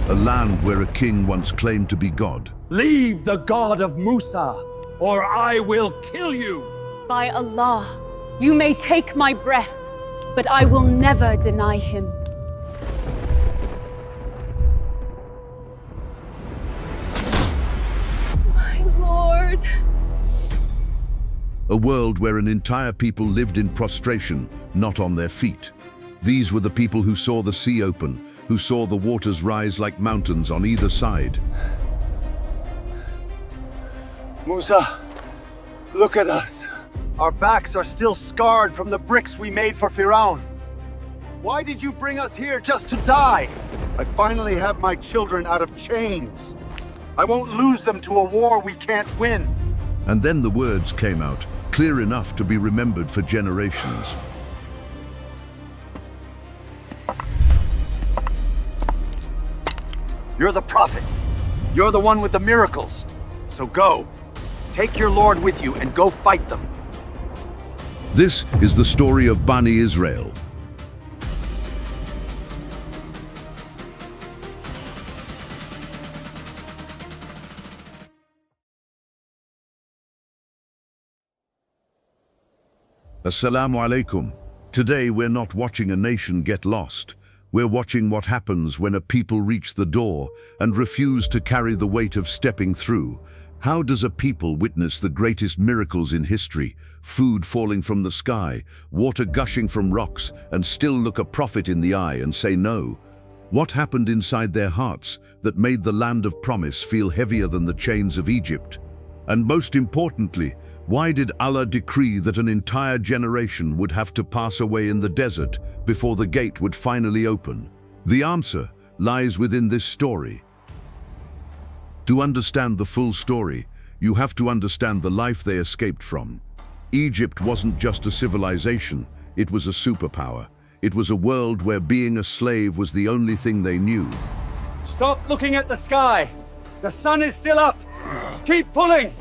a land where a king once claimed to be God. Leave the God of Musa, or I will kill you! By Allah, you may take my breath, but I will never deny him. My Lord. A world where an entire people lived in prostration, not on their feet. These were the people who saw the sea open, who saw the waters rise like mountains on either side. Musa, look at us. Our backs are still scarred from the bricks we made for Pharaoh. Why did you bring us here just to die? I finally have my children out of chains. I won't lose them to a war we can't win. And then the words came out, clear enough to be remembered for generations. You're the prophet. You're the one with the miracles. So go. Take your Lord with you and go fight them. This is the story of Bani Israel. Assalamu alaikum. Today we're not watching a nation get lost. We're watching what happens when a people reach the door and refuse to carry the weight of stepping through. How does a people witness the greatest miracles in history, food falling from the sky, water gushing from rocks, and still look a prophet in the eye and say no? What happened inside their hearts that made the land of promise feel heavier than the chains of Egypt? And most importantly, why did Allah decree that an entire generation would have to pass away in the desert before the gate would finally open? The answer lies within this story. To understand the full story, you have to understand the life they escaped from. Egypt wasn't just a civilization, it was a superpower. It was a world where being a slave was the only thing they knew. Stop looking at the sky. The sun is still up. Keep pulling.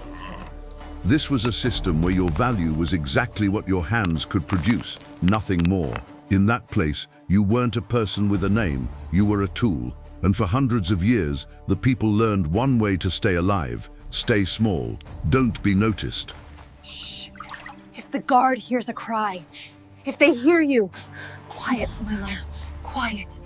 This was a system where your value was exactly what your hands could produce, nothing more. In that place, you weren't a person with a name, you were a tool. And for hundreds of years, the people learned one way to stay alive: stay small, don't be noticed. Shh. If the guard hears a cry, if they hear you, quiet, my love, quiet.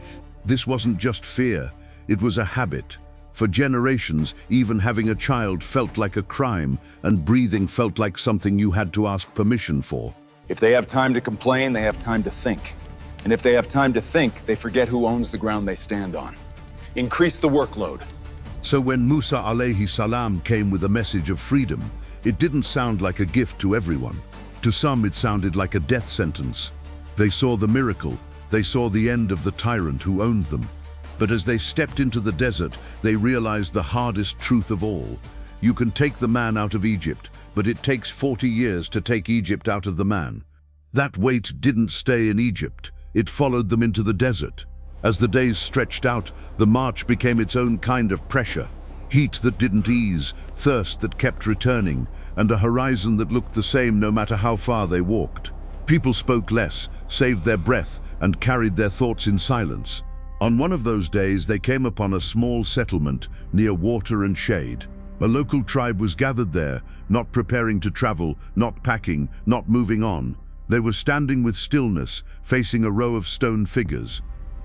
This wasn't just fear, it was a habit. For generations, even having a child felt like a crime, and breathing felt like something you had to ask permission for. If they have time to complain, they have time to think. And if they have time to think, they forget who owns the ground they stand on. Increase the workload. So when Musa alayhi salam came with a message of freedom, it didn't sound like a gift to everyone. To some, it sounded like a death sentence. They saw the miracle, they saw the end of the tyrant who owned them. But as they stepped into the desert, they realized the hardest truth of all. You can take the man out of Egypt, but it takes 40 years to take Egypt out of the man. That weight didn't stay in Egypt, it followed them into the desert. As the days stretched out, the march became its own kind of pressure. Heat that didn't ease, thirst that kept returning, and a horizon that looked the same no matter how far they walked. People spoke less, saved their breath, and carried their thoughts in silence. On one of those days, they came upon a small settlement near water and shade. A local tribe was gathered there, not preparing to travel, not packing, not moving on. They were standing with stillness, facing a row of stone figures.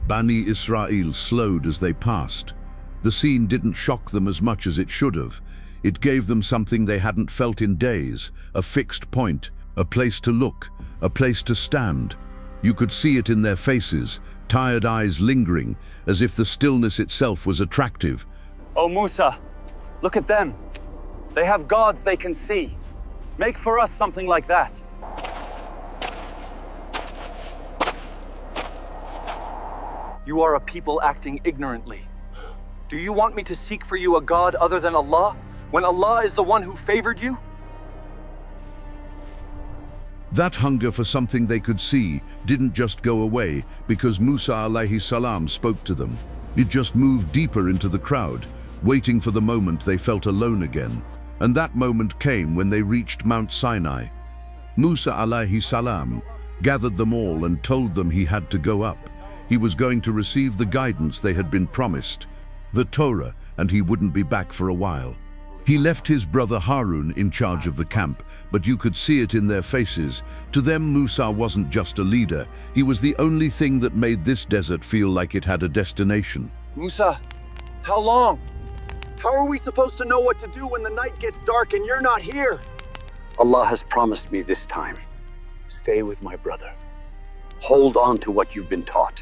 Bani Israel slowed as they passed. The scene didn't shock them as much as it should have. It gave them something they hadn't felt in days, a fixed point, a place to look, a place to stand. You could see it in their faces, tired eyes lingering, as if the stillness itself was attractive. Oh, Musa, look at them. They have gods they can see. Make for us something like that. You are a people acting ignorantly. Do you want me to seek for you a god other than Allah, when Allah is the one who favored you? That hunger for something they could see didn't just go away because Musa alayhi salam spoke to them. It just moved deeper into the crowd, waiting for the moment they felt alone again. And that moment came when they reached Mount Sinai. Musa alayhi salam gathered them all and told them he had to go up. He was going to receive the guidance they had been promised. the Torah, and he wouldn't be back for a while. He left his brother Harun in charge of the camp, but you could see it in their faces. To them, Musa wasn't just a leader. He was the only thing that made this desert feel like it had a destination. Musa, how long? How are we supposed to know what to do when the night gets dark and you're not here? Allah has promised me this time. Stay with my brother. Hold on to what you've been taught.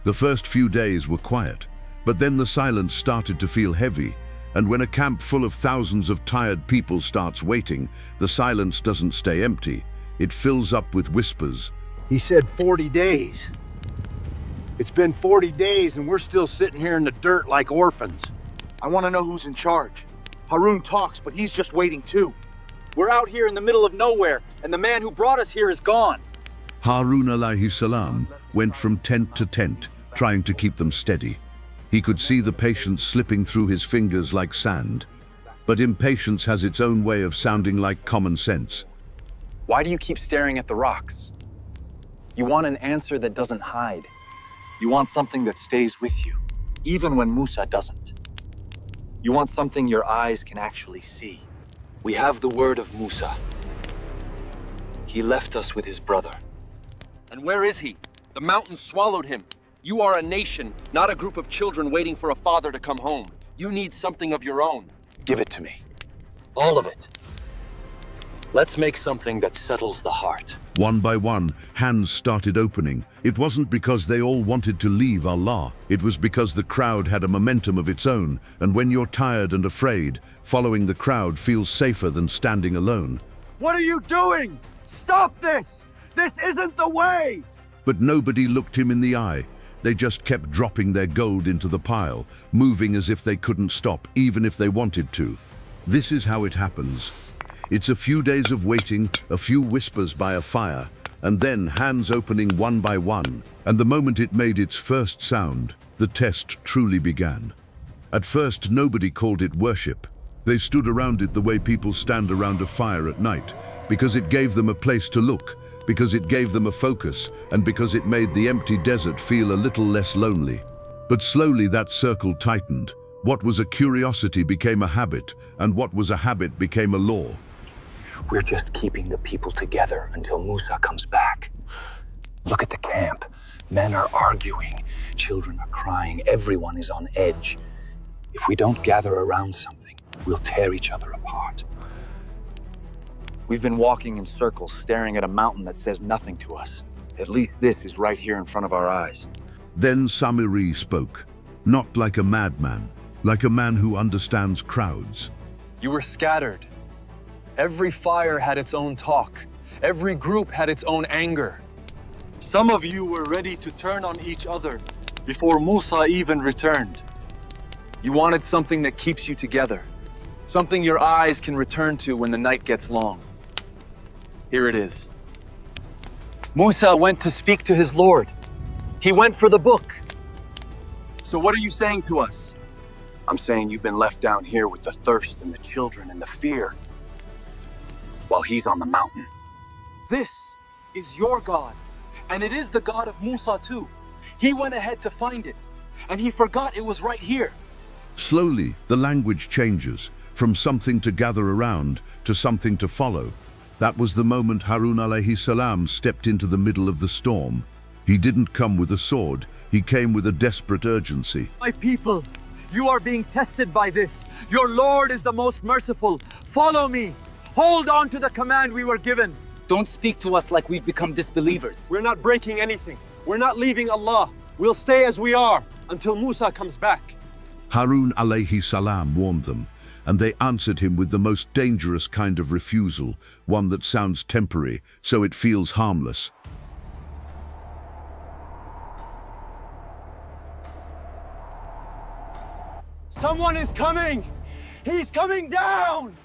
The first few days were quiet, but then the silence started to feel heavy. And when a camp full of thousands of tired people starts waiting, the silence doesn't stay empty. It fills up with whispers. He said 40 days. It's been 40 days and we're still sitting here in the dirt like orphans. I want to know who's in charge. Harun talks, but he's just waiting too. We're out here in the middle of nowhere, and the man who brought us here is gone. Harun alayhi salam went from tent to tent, trying to keep them steady. He could see the patience slipping through his fingers like sand. But impatience has its own way of sounding like common sense. Why do you keep staring at the rocks? You want an answer that doesn't hide. You want something that stays with you, even when Musa doesn't. You want something your eyes can actually see. We have the word of Musa. He left us with his brother. And where is he? The mountains swallowed him. You are a nation, not a group of children waiting for a father to come home. You need something of your own. Give it to me. All of it. Let's make something that settles the heart. One by one, hands started opening. It wasn't because they all wanted to leave Allah. It was because the crowd had a momentum of its own, and when you're tired and afraid, following the crowd feels safer than standing alone. What are you doing? Stop this! This isn't the way! But nobody looked him in the eye. They just kept dropping their gold into the pile, moving as if they couldn't stop, even if they wanted to. This is how it happens. It's a few days of waiting, a few whispers by a fire, and then hands opening one by one. And the moment it made its first sound, the test truly began. At first, nobody called it worship. They stood around it the way people stand around a fire at night, because it gave them a place to look, because it gave them a focus, and because it made the empty desert feel a little less lonely. But slowly that circle tightened. What was a curiosity became a habit, and what was a habit became a law. We're just keeping the people together until Musa comes back. Look at the camp. Men are arguing. Children are crying. Everyone is on edge. If we don't gather around something, we'll tear each other apart. We've been walking in circles, staring at a mountain that says nothing to us. At least this is right here in front of our eyes. Then Samiri spoke, not like a madman, like a man who understands crowds. You were scattered. Every fire had its own talk. Every group had its own anger. Some of you were ready to turn on each other before Musa even returned. You wanted something that keeps you together. Something your eyes can return to when the night gets long. Here it is. Musa went to speak to his Lord. He went for the book. So what are you saying to us? I'm saying you've been left down here with the thirst and the children and the fear, while he's on the mountain. This is your God, and it is the God of Musa too. He went ahead to find it, and he forgot it was right here. Slowly, the language changes, from something to gather around to something to follow. That was the moment Harun alayhi salam stepped into the middle of the storm. He didn't come with a sword, he came with a desperate urgency. My people, you are being tested by this. Your Lord is the most merciful. Follow me. Hold on to the command we were given. Don't speak to us like we've become disbelievers. We're not breaking anything. We're not leaving Allah. We'll stay as we are until Musa comes back. Harun alayhi salam warned them, and they answered him with the most dangerous kind of refusal, one that sounds temporary, so it feels harmless. Someone is coming! He's coming down!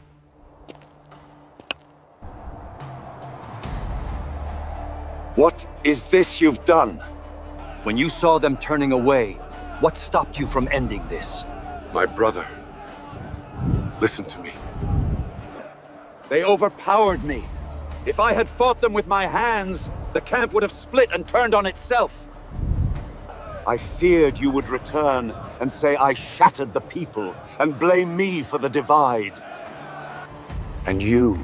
What is this you've done? When you saw them turning away, what stopped you from ending this? My brother, listen to me. They overpowered me. If I had fought them with my hands, the camp would have split and turned on itself. I feared you would return and say I shattered the people and blame me for the divide. And you,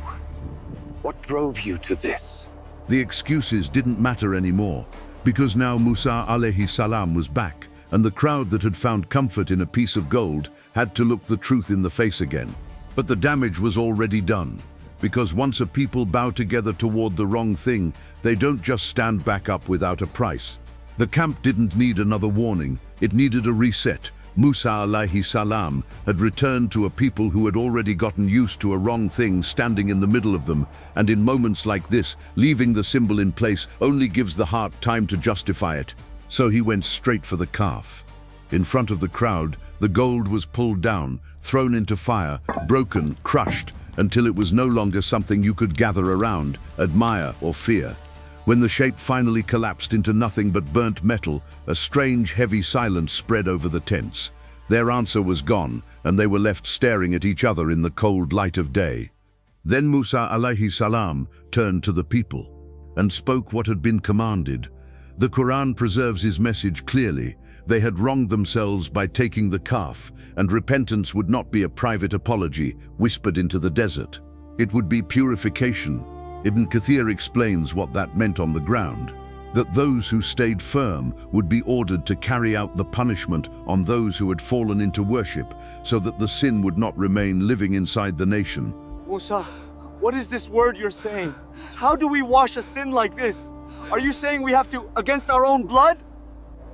what drove you to this? The excuses didn't matter anymore, because now Musa alayhi salam was back, and the crowd that had found comfort in a piece of gold had to look the truth in the face again. But the damage was already done, because once a people bow together toward the wrong thing, they don't just stand back up without a price. The camp didn't need another warning, it needed a reset. Musa alayhi salam had returned to a people who had already gotten used to a wrong thing standing in the middle of them, and in moments like this, leaving the symbol in place only gives the heart time to justify it. So he went straight for the calf. In front of the crowd, the gold was pulled down, thrown into fire, broken, crushed, until it was no longer something you could gather around, admire, or fear. When the shape finally collapsed into nothing but burnt metal, a strange, heavy silence spread over the tents. Their answer was gone, and they were left staring at each other in the cold light of day. Then Musa alayhi salam turned to the people and spoke what had been commanded. The Quran preserves his message clearly. They had wronged themselves by taking the calf, and repentance would not be a private apology whispered into the desert. It would be purification. Ibn Kathir explains what that meant on the ground, that those who stayed firm would be ordered to carry out the punishment on those who had fallen into worship, so that the sin would not remain living inside the nation. Musa, what is this word you're saying? How do we wash a sin like this? Are you saying we have to against our own blood?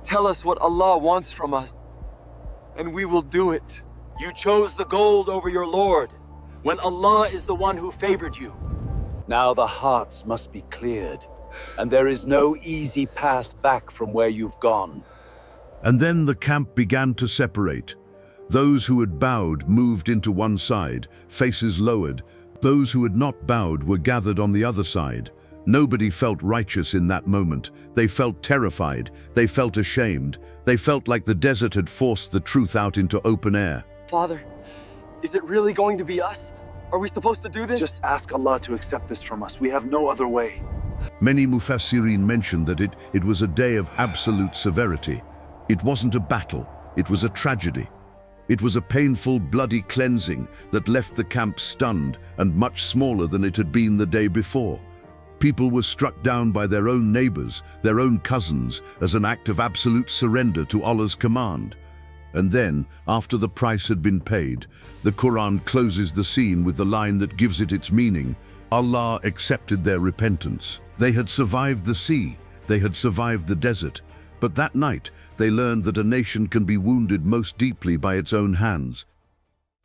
Tell us what Allah wants from us, and we will do it. You chose the gold over your Lord, when Allah is the one who favored you. Now the hearts must be cleared, and there is no easy path back from where you've gone. And then the camp began to separate. Those who had bowed moved into one side, faces lowered. Those who had not bowed were gathered on the other side. Nobody felt righteous in that moment. They felt terrified. They felt ashamed. They felt like the desert had forced the truth out into open air. Father, is it really going to be us? Are we supposed to do this? Just ask Allah to accept this from us. We have no other way. Many Mufassirin mentioned that it was a day of absolute severity. It wasn't a battle, it was a tragedy. It was a painful, bloody cleansing that left the camp stunned and much smaller than it had been the day before. People were struck down by their own neighbors, their own cousins, as an act of absolute surrender to Allah's command. And then, after the price had been paid, the Quran closes the scene with the line that gives it its meaning. Allah accepted their repentance. They had survived the sea, they had survived the desert, but that night they learned that a nation can be wounded most deeply by its own hands.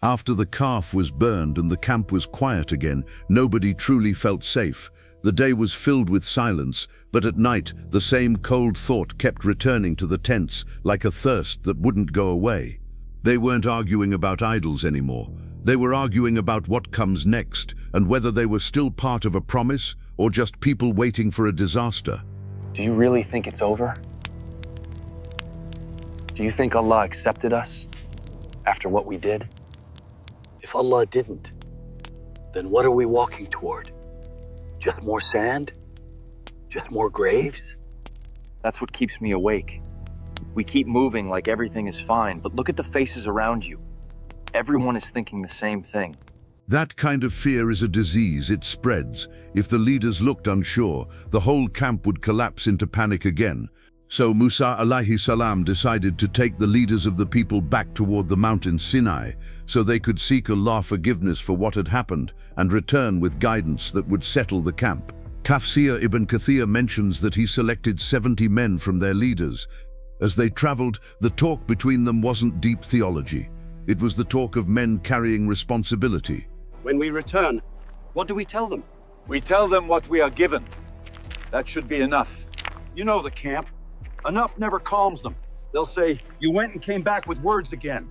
After the calf was burned and the camp was quiet again, nobody truly felt safe. The day was filled with silence, but at night the same cold thought kept returning to the tents like a thirst that wouldn't go away. They weren't arguing about idols anymore. They were arguing about what comes next and whether they were still part of a promise or just people waiting for a disaster. Do you really think it's over? Do you think Allah accepted us after what we did? If Allah didn't, then what are we walking toward? Just more sand? Just more graves? That's what keeps me awake. We keep moving like everything is fine, but look at the faces around you. Everyone is thinking the same thing. That kind of fear is a disease, it spreads. If the leaders looked unsure, the whole camp would collapse into panic again. So Musa alayhi salam decided to take the leaders of the people back toward the mountain Sinai, so they could seek Allah's forgiveness for what had happened and return with guidance that would settle the camp. Tafsir Ibn Kathir mentions that he selected 70 men from their leaders. As they traveled, the talk between them wasn't deep theology. It was the talk of men carrying responsibility. When we return, what do we tell them? We tell them what we are given. That should be enough. You know the camp. Enough never calms them. They'll say, you went and came back with words again.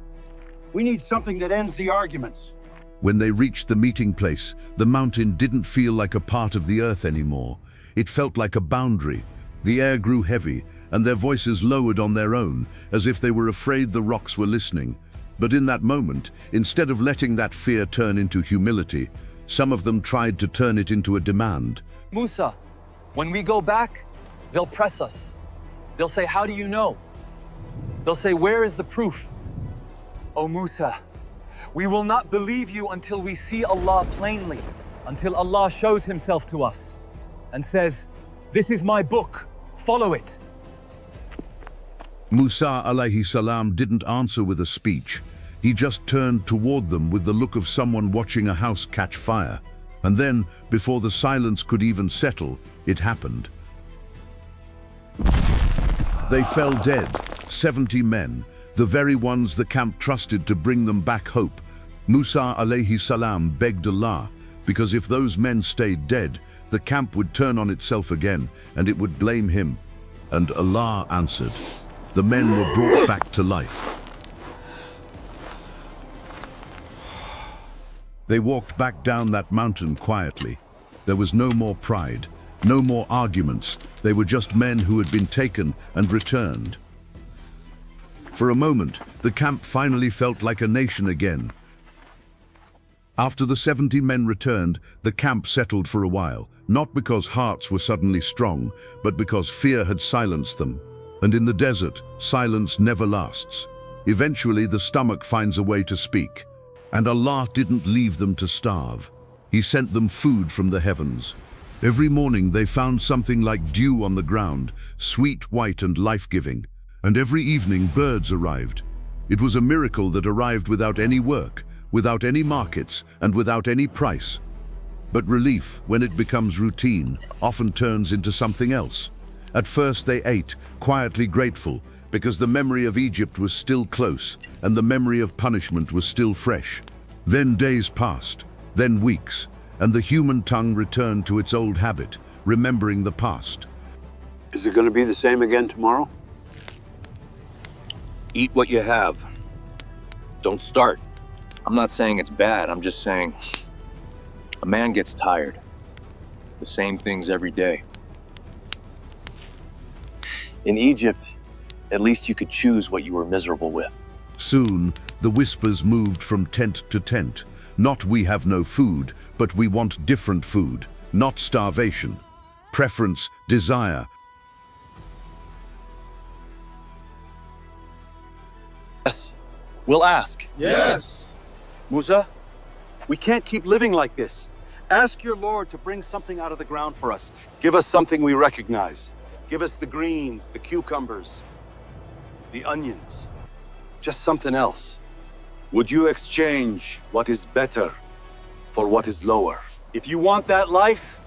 We need something that ends the arguments. When they reached the meeting place, the mountain didn't feel like a part of the earth anymore. It felt like a boundary. The air grew heavy, and their voices lowered on their own, as if they were afraid the rocks were listening. But in that moment, instead of letting that fear turn into humility, some of them tried to turn it into a demand. Musa, when we go back, they'll press us. They'll say, how do you know? They'll say, where is the proof? O Musa, we will not believe you until we see Allah plainly, until Allah shows himself to us and says, this is my book, follow it. Musa alayhi salam didn't answer with a speech. He just turned toward them with the look of someone watching a house catch fire. And then, before the silence could even settle, it happened. They fell dead, 70 men, the very ones the camp trusted to bring them back hope. Musa alayhi salam begged Allah, because if those men stayed dead, the camp would turn on itself again, and it would blame him. And Allah answered. The men were brought back to life. They walked back down that mountain quietly. There was no more pride, no more arguments. They were just men who had been taken and returned. For a moment, the camp finally felt like a nation again. After the 70 men returned, the camp settled for a while, not because hearts were suddenly strong, but because fear had silenced them. And in the desert, silence never lasts. Eventually, the stomach finds a way to speak. And Allah didn't leave them to starve. He sent them food from the heavens. Every morning they found something like dew on the ground, sweet, white and life-giving. And every evening birds arrived. It was a miracle that arrived without any work, without any markets, and without any price. But relief, when it becomes routine, often turns into something else. At first they ate, quietly grateful, because the memory of Egypt was still close, and the memory of punishment was still fresh. Then days passed, then weeks, and the human tongue returned to its old habit, remembering the past. Is it going to be the same again tomorrow? Eat what you have. Don't start. I'm not saying it's bad, I'm just saying a man gets tired. The same things every day. In Egypt, at least you could choose what you were miserable with. Soon, the whispers moved from tent to tent. Not we have no food, but we want different food. Not starvation. Preference, desire. Yes, we'll ask. Yes! Musa, we can't keep living like this. Ask your Lord to bring something out of the ground for us. Give us something we recognize. Give us the greens, the cucumbers, the onions. Just something else. Would you exchange what is better for what is lower? If you want that life,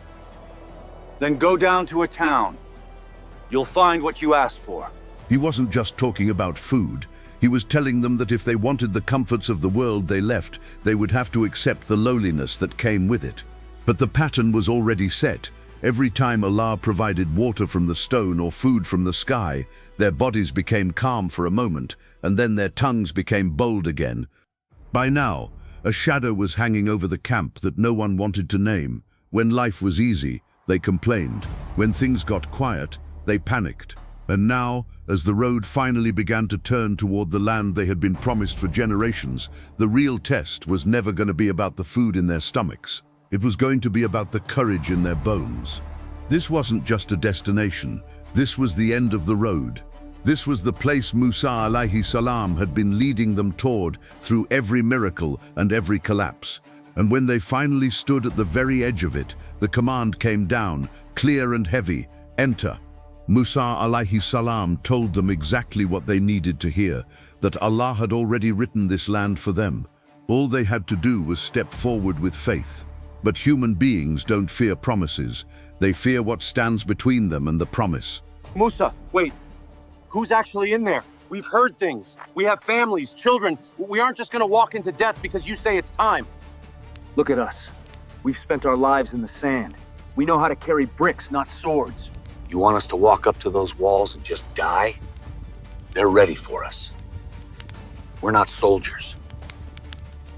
then go down to a town. You'll find what you asked for. He wasn't just talking about food. He was telling them that if they wanted the comforts of the world they left, they would have to accept the lowliness that came with it. But the pattern was already set. Every time Allah provided water from the stone or food from the sky, their bodies became calm for a moment, and then their tongues became bold again. By now, a shadow was hanging over the camp that no one wanted to name. When life was easy, they complained. When things got quiet, they panicked. And now, as the road finally began to turn toward the land they had been promised for generations, the real test was never going to be about the food in their stomachs. It was going to be about the courage in their bones. This wasn't just a destination. This was the end of the road. This was the place Musa alayhi salam had been leading them toward through every miracle and every collapse. And when they finally stood at the very edge of it, the command came down, clear and heavy, enter. Musa alayhi salam told them exactly what they needed to hear, that Allah had already written this land for them. All they had to do was step forward with faith. But human beings don't fear promises. They fear what stands between them and the promise. Musa, wait. Who's actually in there? We've heard things. We have families, children. We aren't just gonna walk into death because you say it's time. Look at us. We've spent our lives in the sand. We know how to carry bricks, not swords. You want us to walk up to those walls and just die? They're ready for us. We're not soldiers.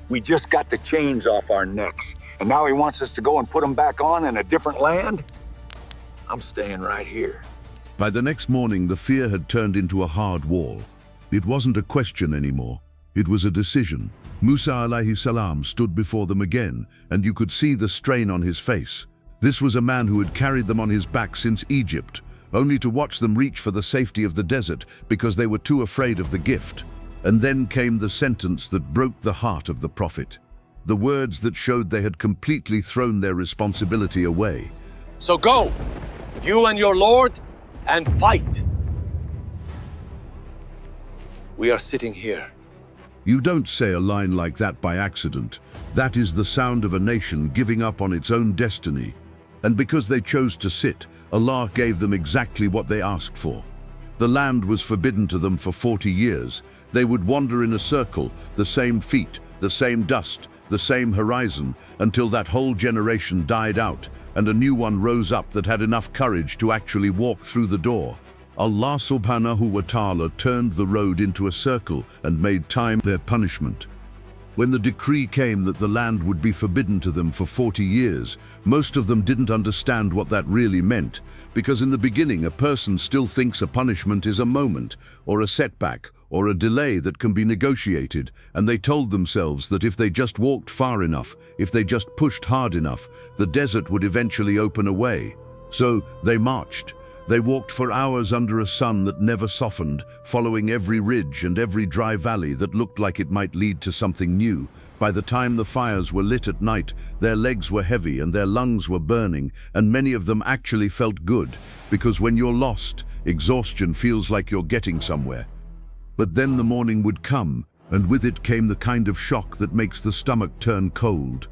We just got the chains off our necks, and now he wants us to go and put them back on in a different land? I'm staying right here. By the next morning, the fear had turned into a hard wall. It wasn't a question anymore. It was a decision. Musa alayhi salam stood before them again, and you could see the strain on his face. This was a man who had carried them on his back since Egypt, only to watch them reach for the safety of the desert because they were too afraid of the gift. And then came the sentence that broke the heart of the prophet. The words that showed they had completely thrown their responsibility away. So go, you and your lord, and fight. We are sitting here. You don't say a line like that by accident. That is the sound of a nation giving up on its own destiny. And because they chose to sit, Allah gave them exactly what they asked for. The land was forbidden to them for 40 years. They would wander in a circle, the same feet, the same dust, the same horizon, until that whole generation died out and a new one rose up that had enough courage to actually walk through the door. Allah subhanahu wa ta'ala turned the road into a circle and made time their punishment. When the decree came that the land would be forbidden to them for 40 years, most of them didn't understand what that really meant, because in the beginning a person still thinks a punishment is a moment, or a setback, or a delay that can be negotiated, and they told themselves that if they just walked far enough, if they just pushed hard enough, the desert would eventually open a way. So they marched. They walked for hours under a sun that never softened, following every ridge and every dry valley that looked like it might lead to something new. By the time the fires were lit at night, their legs were heavy and their lungs were burning, and many of them actually felt good, because when you're lost, exhaustion feels like you're getting somewhere. But then the morning would come, and with it came the kind of shock that makes the stomach turn cold.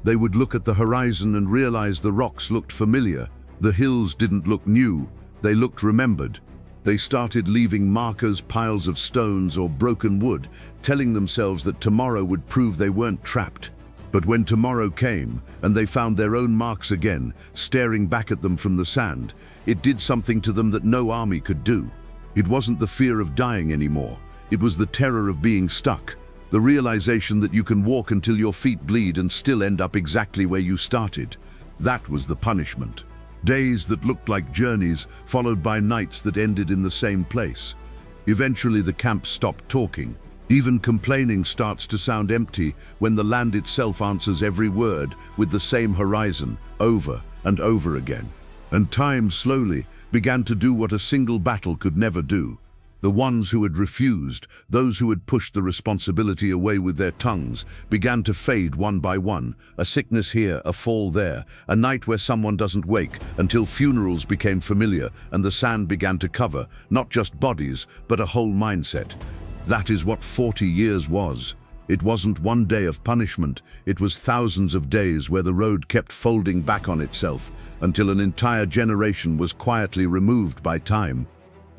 They would look at the horizon and realize the rocks looked familiar. The hills didn't look new, they looked remembered. They started leaving markers, piles of stones or broken wood, telling themselves that tomorrow would prove they weren't trapped. But when tomorrow came, and they found their own marks again, staring back at them from the sand, it did something to them that no army could do. It wasn't the fear of dying anymore. It was the terror of being stuck. The realization that you can walk until your feet bleed and still end up exactly where you started. That was the punishment. Days that looked like journeys, followed by nights that ended in the same place. Eventually the camp stopped talking. Even complaining starts to sound empty when the land itself answers every word with the same horizon, over and over again. And time slowly began to do what a single battle could never do. The ones who had refused, those who had pushed the responsibility away with their tongues, began to fade one by one. A sickness here, a fall there, a night where someone doesn't wake, until funerals became familiar and the sand began to cover, not just bodies, but a whole mindset. That is what 40 years was. It wasn't one day of punishment, it was thousands of days where the road kept folding back on itself, until an entire generation was quietly removed by time.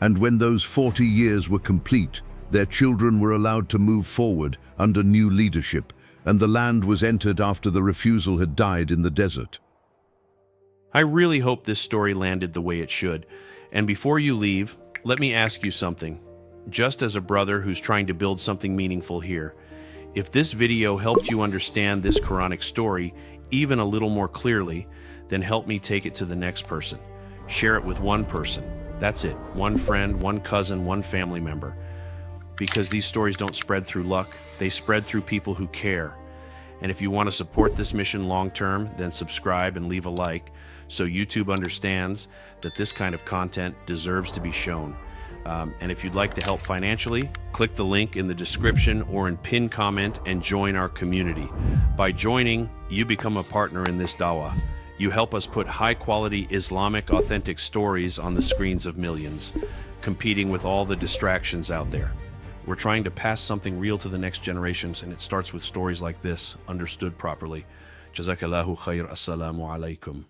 And when those 40 years were complete, their children were allowed to move forward under new leadership, and the land was entered after the refusal had died in the desert. I really hope this story landed the way it should. And before you leave, let me ask you something. Just as a brother who's trying to build something meaningful here, if this video helped you understand this Quranic story even a little more clearly, then help me take it to the next person. Share it with one person. That's it. One friend, one cousin, one family member. Because these stories don't spread through luck, they spread through people who care. And if you want to support this mission long term, then subscribe and leave a like so YouTube understands that this kind of content deserves to be shown. And if you'd like to help financially, click the link in the description or in pinned comment and join our community. By joining, you become a partner in this dawah. You help us put high-quality Islamic authentic stories on the screens of millions, competing with all the distractions out there. We're trying to pass something real to the next generations, and it starts with stories like this, understood properly. Jazakallahu khair. Assalamu alaikum.